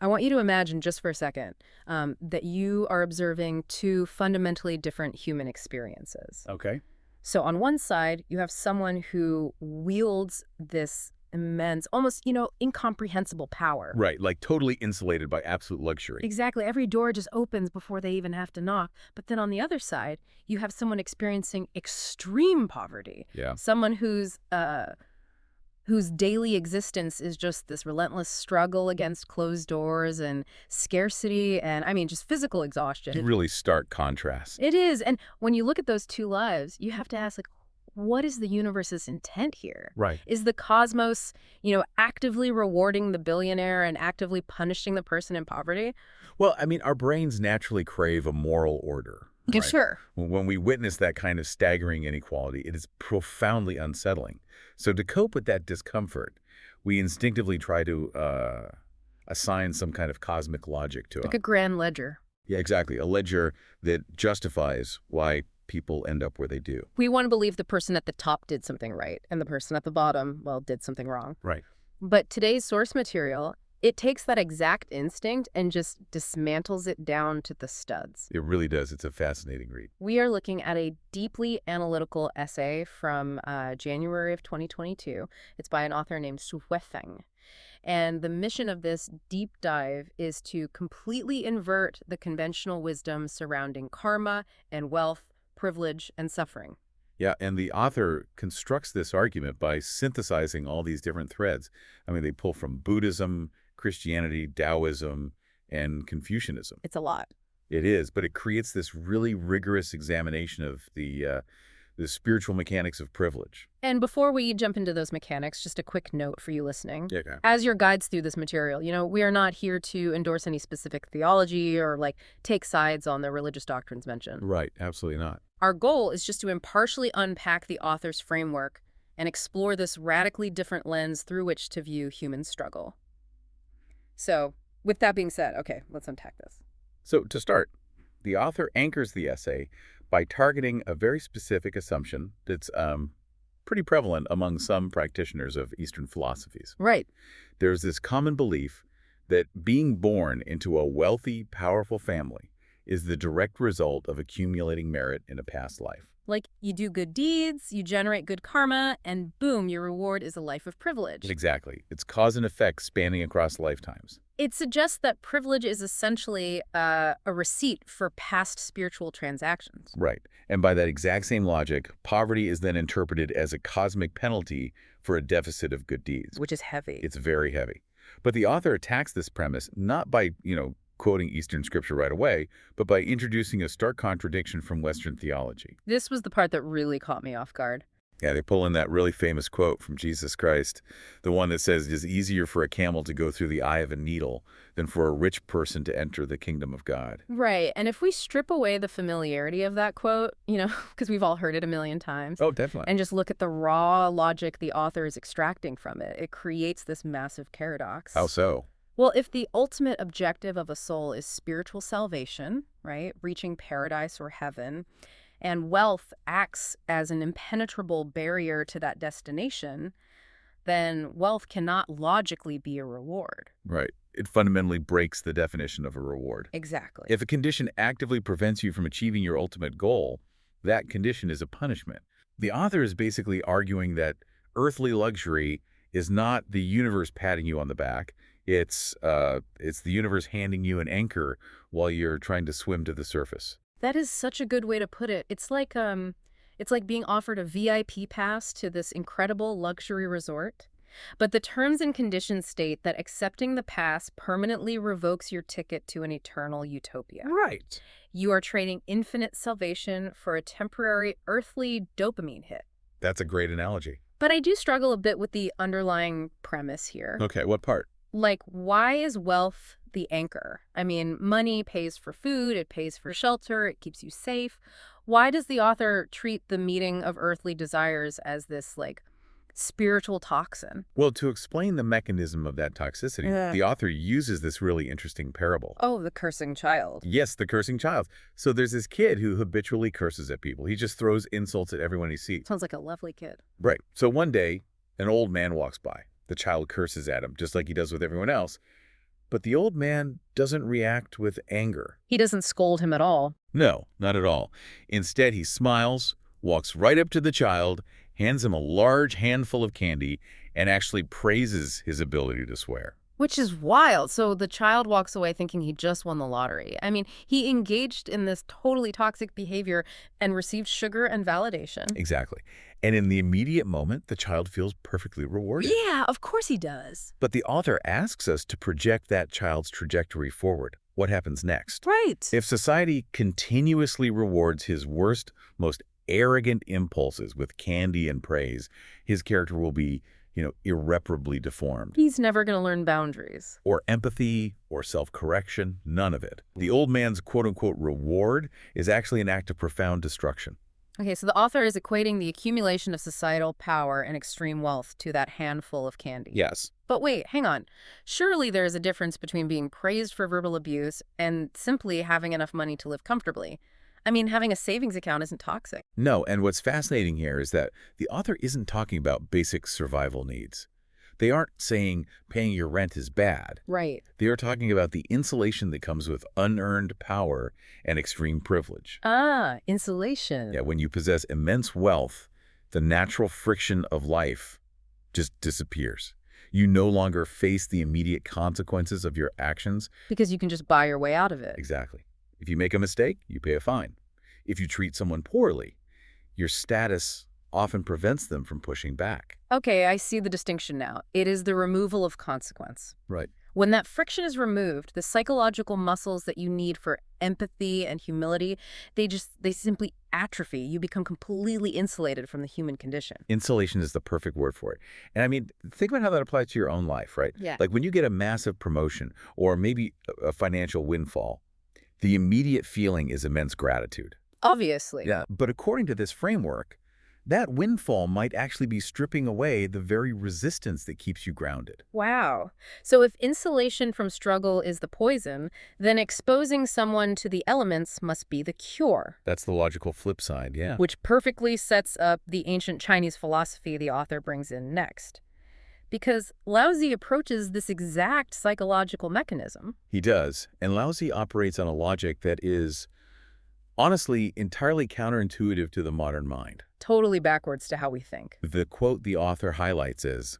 I want you to imagine just for a second that you are observing two fundamentally different human experiences. Okay. So on one side, you have someone who wields this immense, almost, incomprehensible power. Right, like totally insulated by absolute luxury. Exactly. Every door just opens before they even have to knock. But then on the other side, you have someone experiencing extreme poverty. Yeah. Someone whose daily existence is just this relentless struggle against closed doors and scarcity and, I mean, just physical exhaustion. Really stark contrast. It is. And when you look at those two lives, you have to ask, like, what is the universe's intent here? Right. Is the cosmos, actively rewarding the billionaire and actively punishing the person in poverty? Well, I mean, our brains naturally crave a moral order. Yeah, Right? sure. When we witness that kind of staggering inequality, it is profoundly unsettling. So to cope with that discomfort, we instinctively try to assign some kind of cosmic logic to Like it. a grand ledger. Yeah, exactly. A ledger that justifies why people end up where they do. We want to believe the person at the top did something right and the person at the bottom, well, did something wrong. Right. But today's source material, it takes that exact instinct and just dismantles it down to the studs. It really does. It's a fascinating read. We are looking at a deeply analytical essay from January of 2022. It's by an author named Su Huifeng. And the mission of this deep dive is to completely invert the conventional wisdom surrounding karma and wealth, privilege, and suffering. Yeah, and the author constructs this argument by synthesizing all these different threads. I mean, they pull from Buddhism, Christianity, Taoism, and Confucianism. It's a lot. It is, but it creates this really rigorous examination of the spiritual mechanics of privilege. And before we jump into those mechanics, just a quick note for you listening. Yeah, okay. As your guides through this material, we are not here to endorse any specific theology or take sides on the religious doctrines mentioned. Right, absolutely not. Our goal is just to impartially unpack the author's framework and explore this radically different lens through which to view human struggle. So, with that being said, okay, let's unpack this. So to start, the author anchors the essay by targeting a very specific assumption that's pretty prevalent among some practitioners of Eastern philosophies. Right. There's this common belief that being born into a wealthy, powerful family is the direct result of accumulating merit in a past life. Like, you do good deeds, you generate good karma, and boom, your reward is a life of privilege. Exactly. It's cause and effect spanning across lifetimes. It suggests that privilege is essentially a receipt for past spiritual transactions. Right. And by that exact same logic, poverty is then interpreted as a cosmic penalty for a deficit of good deeds. Which is heavy. It's very heavy. But the author attacks this premise not by, quoting Eastern scripture right away, but by introducing a stark contradiction from Western theology. This was the part that really caught me off guard. Yeah, they pull in that really famous quote from Jesus Christ, the one that says, "It is easier for a camel to go through the eye of a needle than for a rich person to enter the kingdom of God." Right. And if we strip away the familiarity of that quote, because we've all heard it a million times, Oh, definitely. and just look at the raw logic the author is extracting from it, it creates this massive paradox. How so? Well, if the ultimate objective of a soul is spiritual salvation, right, reaching paradise or heaven, and wealth acts as an impenetrable barrier to that destination, then wealth cannot logically be a reward. Right. It fundamentally breaks the definition of a reward. Exactly. If a condition actively prevents you from achieving your ultimate goal, that condition is a punishment. The author is basically arguing that earthly luxury is not the universe patting you on the back. It's the universe handing you an anchor while you're trying to swim to the surface. That is such a good way to put it. It's like being offered a VIP pass to this incredible luxury resort, but the terms and conditions state that accepting the pass permanently revokes your ticket to an eternal utopia. Right. You are trading infinite salvation for a temporary earthly dopamine hit. That's a great analogy. But I do struggle a bit with the underlying premise here. Okay, what part? Like, why is wealth the anchor? I mean, money pays for food, it pays for shelter, it keeps you safe. Why does the author treat the meeting of earthly desires as this, spiritual toxin? Well, to explain the mechanism of that toxicity, the author uses this really interesting parable. Oh, the cursing child. Yes, the cursing child. So there's this kid who habitually curses at people. He just throws insults at everyone he sees. Sounds like a lovely kid. Right. So one day, an old man walks by. The child curses at him, just like he does with everyone else. But the old man doesn't react with anger. He doesn't scold him at all. No, not at all. Instead, he smiles, walks right up to the child, hands him a large handful of candy, and actually praises his ability to swear. Which is wild. So the child walks away thinking he just won the lottery. I mean, he engaged in this totally toxic behavior and received sugar and validation. Exactly. And in the immediate moment, the child feels perfectly rewarded. Yeah, of course he does. But the author asks us to project that child's trajectory forward. What happens next? Right. If society continuously rewards his worst, most arrogant impulses with candy and praise, his character will be, irreparably deformed. He's never going to learn boundaries. Or empathy, or self-correction, none of it. The old man's quote-unquote reward is actually an act of profound destruction. Okay, so the author is equating the accumulation of societal power and extreme wealth to that handful of candy. Yes. But wait, hang on. Surely there is a difference between being praised for verbal abuse and simply having enough money to live comfortably. I mean, having a savings account isn't toxic. No, and what's fascinating here is that the author isn't talking about basic survival needs. They aren't saying paying your rent is bad. Right. They are talking about the insulation that comes with unearned power and extreme privilege. Ah, insulation. Yeah, when you possess immense wealth, the natural friction of life just disappears. You no longer face the immediate consequences of your actions. Because you can just buy your way out of it. Exactly. If you make a mistake, you pay a fine. If you treat someone poorly, your status often prevents them from pushing back. Okay, I see the distinction now. It is the removal of consequence. Right. When that friction is removed, the psychological muscles that you need for empathy and humility, they simply atrophy. You become completely insulated from the human condition. Insulation is the perfect word for it. And I mean, think about how that applies to your own life, right? Yeah. Like when you get a massive promotion or maybe a financial windfall, the immediate feeling is immense gratitude. Obviously. Yeah. But according to this framework, that windfall might actually be stripping away the very resistance that keeps you grounded. Wow. So if insulation from struggle is the poison, then exposing someone to the elements must be the cure. That's the logical flip side, yeah. Which perfectly sets up the ancient Chinese philosophy the author brings in next. Because Laozi approaches this exact psychological mechanism. He does, and Laozi operates on a logic that is, honestly, entirely counterintuitive to the modern mind. Totally backwards to how we think. The quote the author highlights is,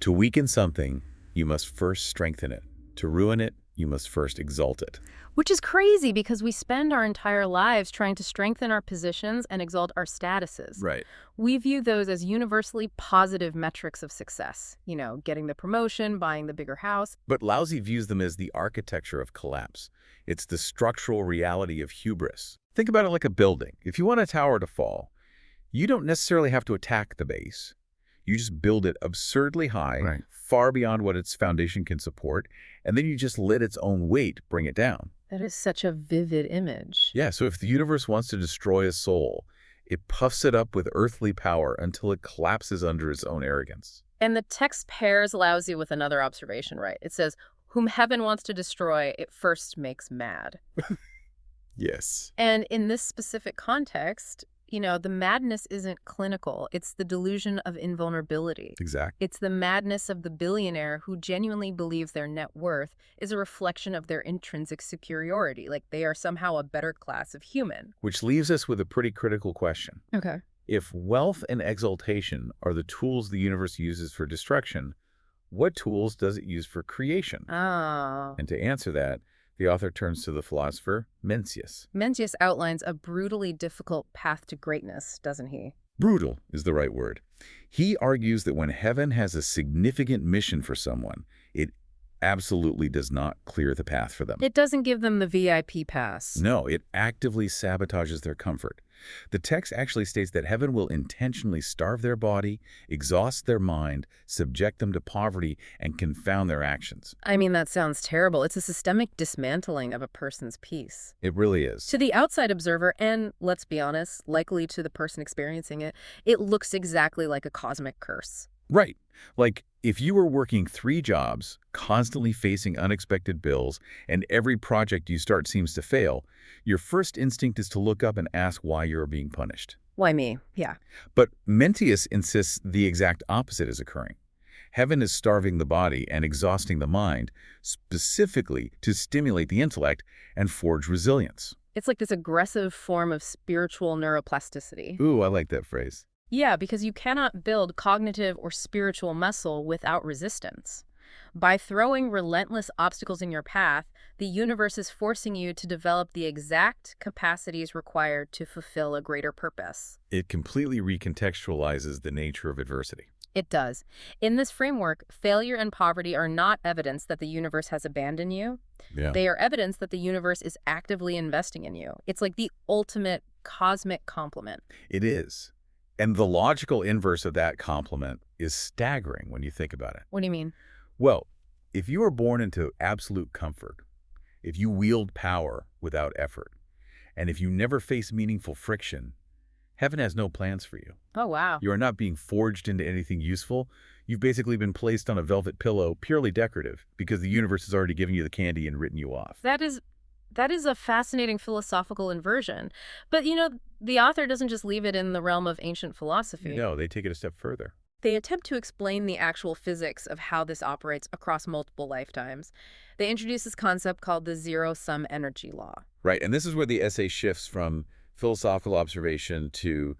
"To weaken something, you must first strengthen it. To ruin it, you must first exalt it." Which is crazy because we spend our entire lives trying to strengthen our positions and exalt our statuses. Right. We view those as universally positive metrics of success. Getting the promotion, buying the bigger house. But Laozi views them as the architecture of collapse. It's the structural reality of hubris. Think about it like a building. If you want a tower to fall, you don't necessarily have to attack the base. You just build it absurdly high, Right. far beyond what its foundation can support, and then you just let its own weight bring it down. That is such a vivid image. Yeah, so if the universe wants to destroy a soul, it puffs it up with earthly power until it collapses under its own arrogance. And the text pairs Laozi with another observation, right? It says, whom heaven wants to destroy, it first makes mad. Yes. And in this specific context, the madness isn't clinical. It's the delusion of invulnerability. Exactly. It's the madness of the billionaire who genuinely believes their net worth is a reflection of their intrinsic superiority, like they are somehow a better class of human. Which leaves us with a pretty critical question. Okay. If wealth and exaltation are the tools the universe uses for destruction, what tools does it use for creation? Ah. And to answer that, the author turns to the philosopher Mencius. Mencius outlines a brutally difficult path to greatness, doesn't he? Brutal is the right word. He argues that when heaven has a significant mission for someone, it absolutely does not clear the path for them. It doesn't give them the VIP pass. No, it actively sabotages their comfort. The text actually states that heaven will intentionally starve their body, exhaust their mind, subject them to poverty, and confound their actions. I mean, that sounds terrible. It's a systemic dismantling of a person's peace. It really is. To the outside observer, and let's be honest, likely to the person experiencing it, it looks exactly like a cosmic curse. Right. Like, if you were working 3 jobs, constantly facing unexpected bills, and every project you start seems to fail, your first instinct is to look up and ask why you're being punished. Why me? Yeah. But Mencius insists the exact opposite is occurring. Heaven is starving the body and exhausting the mind, specifically to stimulate the intellect and forge resilience. It's like this aggressive form of spiritual neuroplasticity. Ooh, I like that phrase. Yeah, because you cannot build cognitive or spiritual muscle without resistance. By throwing relentless obstacles in your path, the universe is forcing you to develop the exact capacities required to fulfill a greater purpose. It completely recontextualizes the nature of adversity. It does. In this framework, failure and poverty are not evidence that the universe has abandoned you. Yeah. They are evidence that the universe is actively investing in you. It's like the ultimate cosmic compliment. It is. And the logical inverse of that compliment is staggering when you think about it. What do you mean? Well, if you are born into absolute comfort, if you wield power without effort, and if you never face meaningful friction, heaven has no plans for you. Oh, wow. You are not being forged into anything useful. You've basically been placed on a velvet pillow, purely decorative, because the universe has already given you the candy and written you off. That is a fascinating philosophical inversion. But, the author doesn't just leave it in the realm of ancient philosophy. No, they take it a step further. They attempt to explain the actual physics of how this operates across multiple lifetimes. They introduce this concept called the zero-sum energy law. Right, and this is where the essay shifts from philosophical observation to,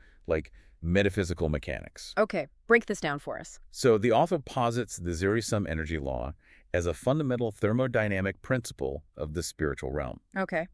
metaphysical mechanics. Okay, break this down for us. So the author posits the zero-sum energy law as a fundamental thermodynamic principle of the spiritual realm. Okay.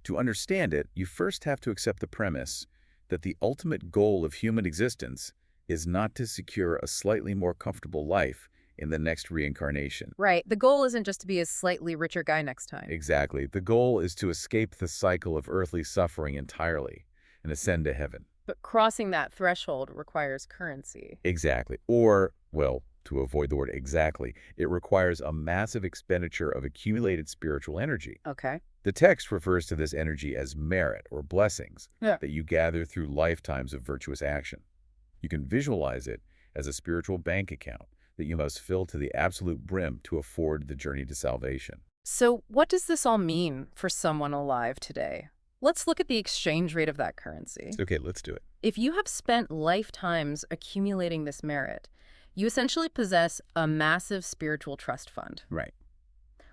To understand it, you first have to accept the premise that the ultimate goal of human existence is not to secure a slightly more comfortable life in the next reincarnation. Right. The goal isn't just to be a slightly richer guy next time. Exactly. The goal is to escape the cycle of earthly suffering entirely and ascend to heaven. But crossing that threshold requires currency. Exactly. Or, well, to avoid the word exactly, it requires a massive expenditure of accumulated spiritual energy. Okay. The text refers to this energy as merit or blessings that you gather through lifetimes of virtuous action. You can visualize it as a spiritual bank account that you must fill to the absolute brim to afford the journey to salvation. So what does this all mean for someone alive today? Let's look at the exchange rate of that currency. Okay, let's do it. If you have spent lifetimes accumulating this merit, you essentially possess a massive spiritual trust fund. Right.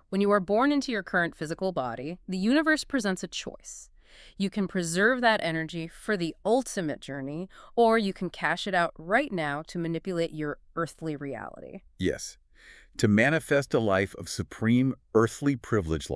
When you are born into your current physical body, the universe presents a choice. You can preserve that energy for the ultimate journey, or you can cash it out right now to manipulate your earthly reality. Yes. To manifest a life of supreme earthly privilege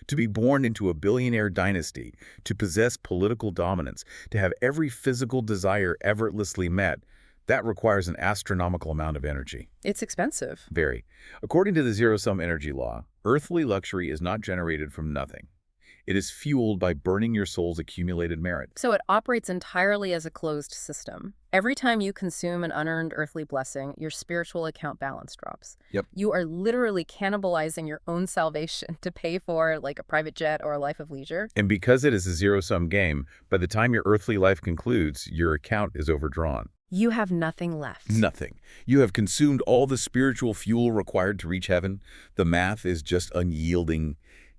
to be born into a billionaire dynasty, to possess political dominance, to have every physical desire effortlessly met, that requires an astronomical amount of energy. It's expensive. Very. According to the zero-sum energy law, earthly luxury is not generated from nothing. It is fueled by burning your soul's accumulated merit. So it operates entirely as a closed system. Every time you consume an unearned earthly blessing, your spiritual account balance drops. Yep. You are literally cannibalizing your own salvation to pay for, a private jet or a life of leisure. And because it is a zero-sum game, by the time your earthly life concludes, your account is overdrawn. You have nothing left. Nothing. You have consumed all the spiritual fuel required to reach heaven. The math is just unyielding.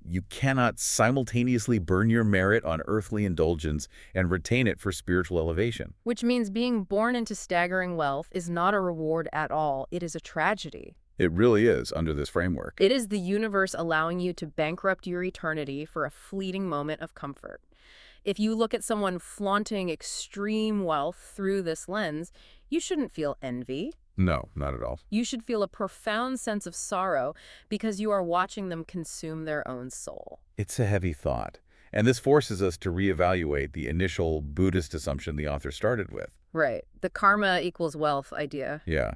You cannot simultaneously burn your merit on earthly indulgence and retain it for spiritual elevation. Which means being born into staggering wealth is not a reward at all. It is a tragedy. It really is under this framework. It is the universe allowing you to bankrupt your eternity for a fleeting moment of comfort. If you look at someone flaunting extreme wealth through this lens, you shouldn't feel envy. No, not at all. You should feel a profound sense of sorrow because you are watching them consume their own soul. It's a heavy thought. And this forces us to reevaluate the initial Buddhist assumption the author started with. Right. The karma equals wealth idea. Yeah.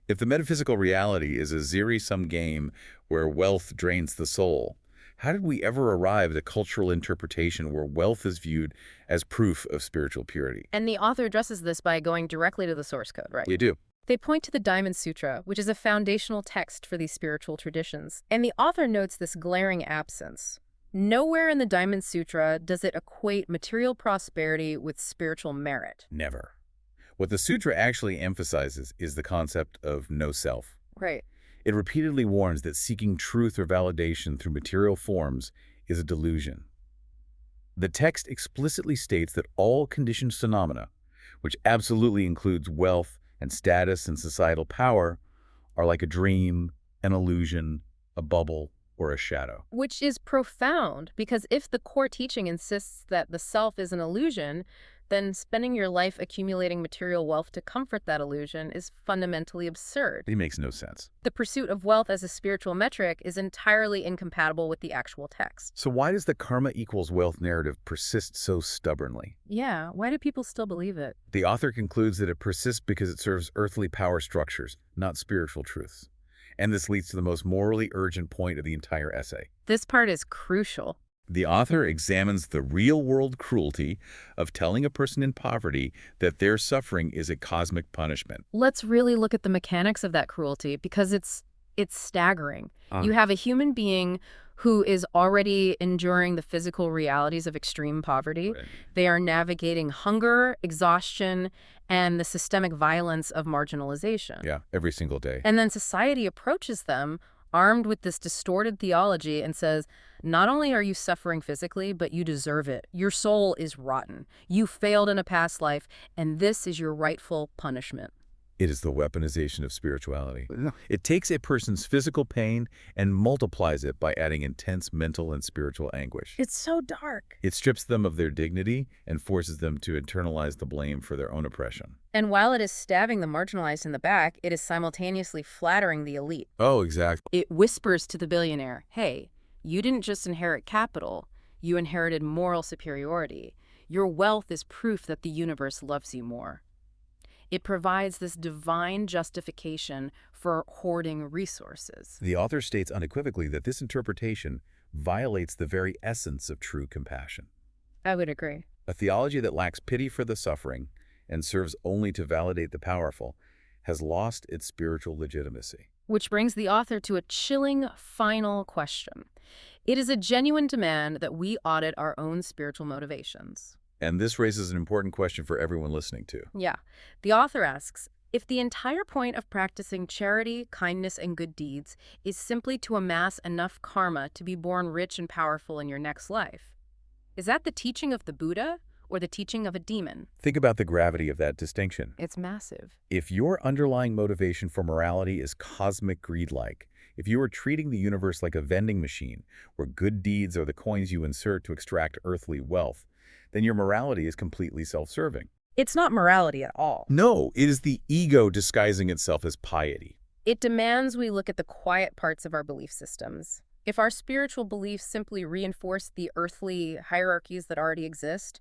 If the metaphysical reality is a zero-sum game where wealth drains the soul, how did we ever arrive at a cultural interpretation where wealth is viewed as proof of spiritual purity? And the author addresses this by going directly to the source code, right? You do. They point to the Diamond Sutra, which is a foundational text for these spiritual traditions. And the author notes this glaring absence. Nowhere in the Diamond Sutra does it equate material prosperity with spiritual merit. Never. What the sutra actually emphasizes is the concept of no self. Right. It repeatedly warns that seeking truth or validation through material forms is a delusion. The text explicitly states that all conditioned phenomena, which absolutely includes wealth and status and societal power, are like a dream, an illusion, a bubble, or a shadow. Which is profound, because if the core teaching insists that the self is an illusion, then spending your life accumulating material wealth to comfort that illusion is fundamentally absurd. It makes no sense. The pursuit of wealth as a spiritual metric is entirely incompatible with the actual text. So why does the karma equals wealth narrative persist so stubbornly? Yeah, why do people still believe it? The author concludes that it persists because it serves earthly power structures, not spiritual truths. And this leads to the most morally urgent point of the entire essay. This part is crucial. The author examines the real-world cruelty of telling a person in poverty that their suffering is a cosmic punishment. Let's really look at the mechanics of that cruelty, because it's staggering. You have a human being who is already enduring the physical realities of extreme poverty. Right. They are navigating hunger, exhaustion, and the systemic violence of marginalization. Yeah, every single day. And then society approaches them armed with this distorted theology and says, not only are you suffering physically, but you deserve it. Your soul is rotten. You failed in a past life, and this is your rightful punishment. It is the weaponization of spirituality. It takes a person's physical pain and multiplies it by adding intense mental and spiritual anguish. It's so dark. It strips them of their dignity and forces them to internalize the blame for their own oppression. And while it is stabbing the marginalized in the back, it is simultaneously flattering the elite. Oh, exactly. It whispers to the billionaire, hey, you didn't just inherit capital, you inherited moral superiority. Your wealth is proof that the universe loves you more. It provides this divine justification for hoarding resources. The author states unequivocally that this interpretation violates the very essence of true compassion. I would agree. A theology that lacks pity for the suffering and serves only to validate the powerful has lost its spiritual legitimacy. Which brings the author to a chilling final question. It is a genuine demand that we audit our own spiritual motivations. And this raises an important question for everyone listening to. Yeah. The author asks, if the entire point of practicing charity, kindness, and good deeds is simply to amass enough karma to be born rich and powerful in your next life, is that the teaching of the Buddha or the teaching of a demon? Think about the gravity of that distinction. It's massive. If your underlying motivation for morality is cosmic greed-like, if you are treating the universe like a vending machine where good deeds are the coins you insert to extract earthly wealth, then your morality is completely self-serving. It's not morality at all. No, it is the ego disguising itself as piety. It demands we look at the quiet parts of our belief systems. If our spiritual beliefs simply reinforce the earthly hierarchies that already exist,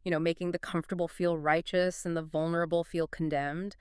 making the comfortable feel righteous and the vulnerable feel condemned,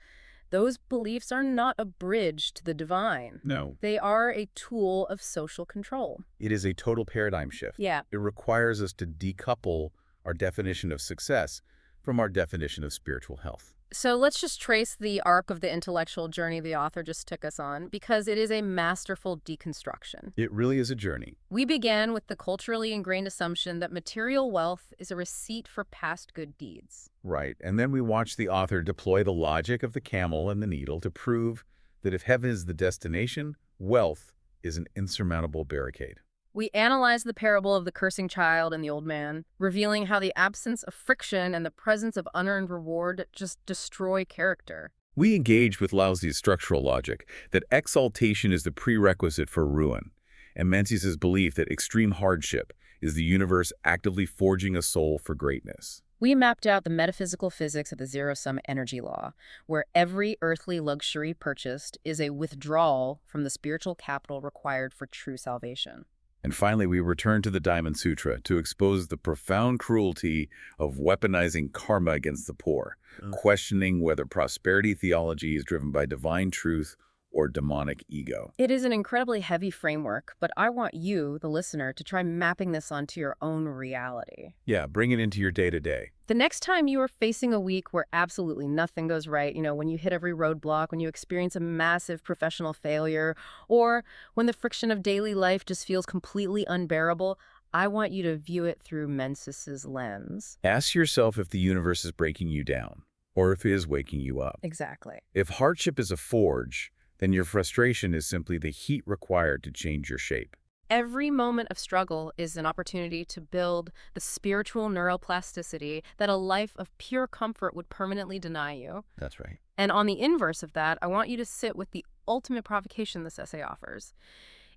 those beliefs are not a bridge to the divine. No. They are a tool of social control. It is a total paradigm shift. Yeah. It requires us to decouple our definition of success from our definition of spiritual health. So let's just trace the arc of the intellectual journey the author just took us on, because it is a masterful deconstruction. It really is a journey. We began with the culturally ingrained assumption that material wealth is a receipt for past good deeds. Right, and then we watch the author deploy the logic of the camel and the needle to prove that if heaven is the destination, wealth is an insurmountable barricade. We analyzed the parable of the cursing child and the old man, revealing how the absence of friction and the presence of unearned reward just destroy character. We engaged with Laozi's structural logic that exaltation is the prerequisite for ruin, and Mencius's belief that extreme hardship is the universe actively forging a soul for greatness. We mapped out the metaphysical physics of the zero-sum energy law, where every earthly luxury purchased is a withdrawal from the spiritual capital required for true salvation. And finally, we return to the Diamond Sutra to expose the profound cruelty of weaponizing karma against the poor, questioning whether prosperity theology is driven by divine truth or demonic ego. It is an incredibly heavy framework, but I want you, the listener, to try mapping this onto your own reality. Yeah, bring it into your day-to-day. The next time you are facing a week where absolutely nothing goes right, when you hit every roadblock, when you experience a massive professional failure, or when the friction of daily life just feels completely unbearable, I want you to view it through Mencius's lens. Ask yourself if the universe is breaking you down, or if it is waking you up. Exactly. If hardship is a forge, then your frustration is simply the heat required to change your shape. Every moment of struggle is an opportunity to build the spiritual neuroplasticity that a life of pure comfort would permanently deny you. That's right. And on the inverse of that, I want you to sit with the ultimate provocation this essay offers.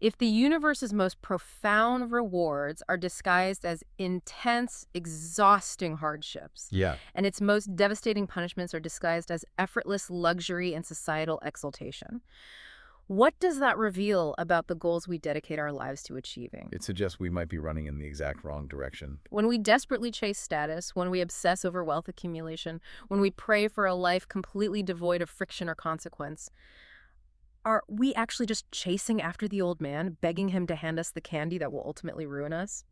If the universe's most profound rewards are disguised as intense, exhausting hardships, Yeah. and its most devastating punishments are disguised as effortless luxury and societal exaltation, what does that reveal about the goals we dedicate our lives to achieving? It suggests we might be running in the exact wrong direction. When we desperately chase status, when we obsess over wealth accumulation, when we pray for a life completely devoid of friction or consequence, are we actually just chasing after the old man, begging him to hand us the candy that will ultimately ruin us?